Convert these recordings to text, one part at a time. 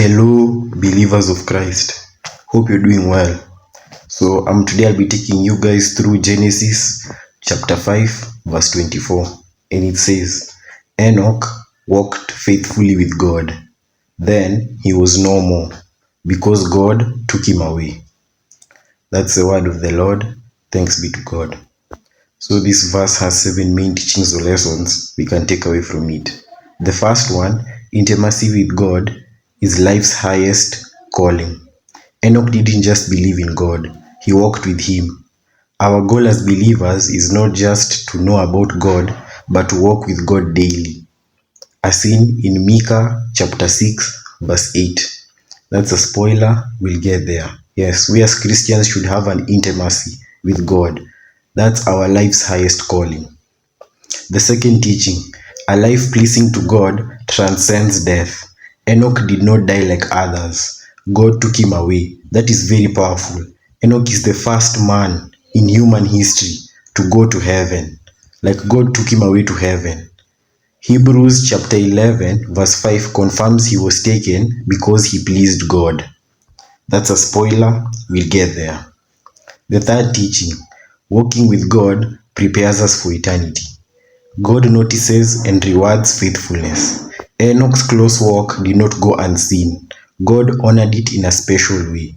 Hello, believers of Christ. Hope you're doing well. So, today I'll be taking you guys through Genesis chapter 5, verse 24. And it says, Enoch walked faithfully with God. Then he was no more, because God took him away. That's the word of the Lord. Thanks be to God. So this verse has 7 main teachings or lessons we can take away from it. The first one, intimacy with God is life's highest calling. Enoch didn't just believe in God, he walked with him. Our goal as believers is not just to know about God, but to walk with God daily. As seen in Micah chapter 6, verse 8. That's a spoiler, we'll get there. Yes, we as Christians should have an intimacy with God. That's our life's highest calling. The second teaching, a life pleasing to God transcends death. Enoch did not die like others. God took him away. That is very powerful. Enoch is the first man in human history to go to heaven. Like God took him away to heaven. Hebrews chapter 11 verse 5 confirms he was taken because he pleased God. That's a spoiler, we'll get there. The third teaching, walking with God prepares us for eternity. God notices and rewards faithfulness. Enoch's close walk did not go unseen. God honored it in a special way.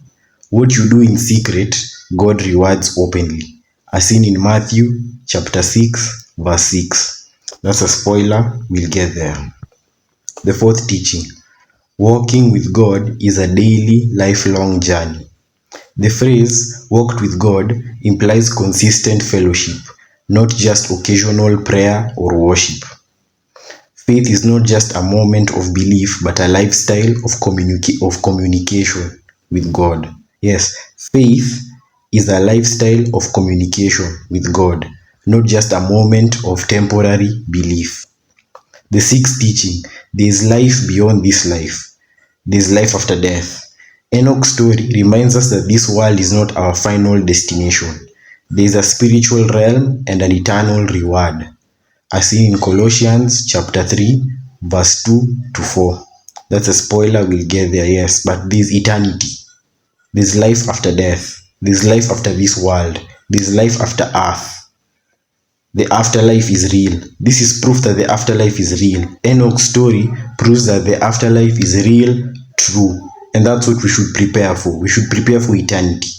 What you do in secret, God rewards openly. As seen in Matthew chapter 6, verse 6. That's a spoiler, we'll get there. The fourth teaching, walking with God is a daily, lifelong journey. The phrase, walked with God, implies consistent fellowship, not just occasional prayer or worship. Faith is not just a moment of belief, but a lifestyle of communication with God. Yes, faith is a lifestyle of communication with God, not just a moment of temporary belief. The sixth teaching, there is life beyond this life. There is life after death. Enoch's story reminds us that this world is not our final destination. There is a spiritual realm and an eternal reward. As seen in Colossians chapter 3, verse 2 to 4. That's a spoiler, we'll get there, yes, but there's eternity. There's life after death. There's life after this world. There's life after earth. The afterlife is real. This is proof that the afterlife is real. Enoch's story proves that the afterlife is real, true. And that's what we should prepare for. We should prepare for eternity.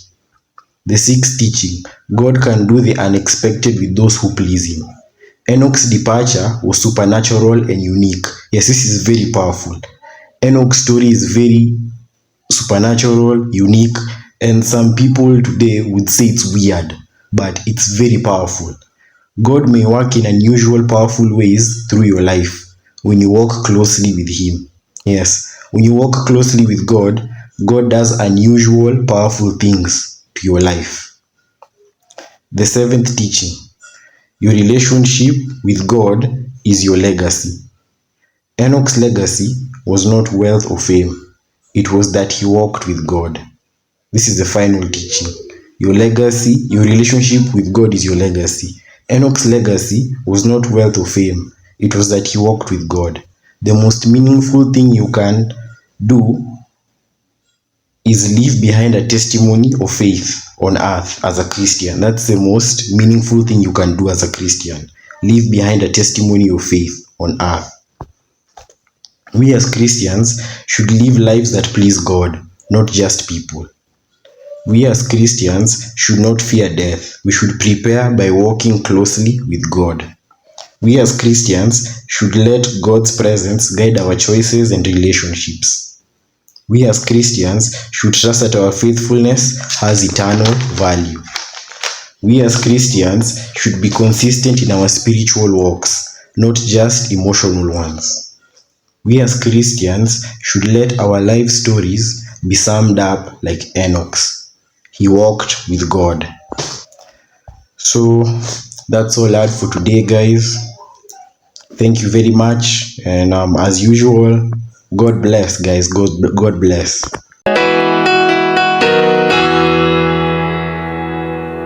The sixth teaching, God can do the unexpected with those who please him. Enoch's departure was supernatural and unique. Yes, this is very powerful. Enoch's story is very supernatural, unique, and some people today would say it's weird, but it's very powerful. God may work in unusual, powerful ways through your life when you walk closely with him. Yes, when you walk closely with God, God does unusual, powerful things to your life. The seventh teaching, your relationship with God is your legacy. Enoch's legacy was not wealth or fame. It was that he walked with God. This is the final teaching. Your legacy, your relationship with God is your legacy. Enoch's legacy was not wealth or fame. It was that he walked with God. The most meaningful thing you can do is leave behind a testimony of faith on earth as a Christian. That's the most meaningful thing you can do as a Christian. Leave behind a testimony of faith on earth. We as Christians should live lives that please God, not just people. We as Christians should not fear death. We should prepare by walking closely with God. We as Christians should let God's presence guide our choices and relationships. We as Christians should trust that our faithfulness has eternal value. We as Christians should be consistent in our spiritual walks, not just emotional ones. We as Christians should let our life stories be summed up like Enoch's. He walked with God. So that's all I had for today, guys. Thank you very much. And as usual, God bless, guys. God bless.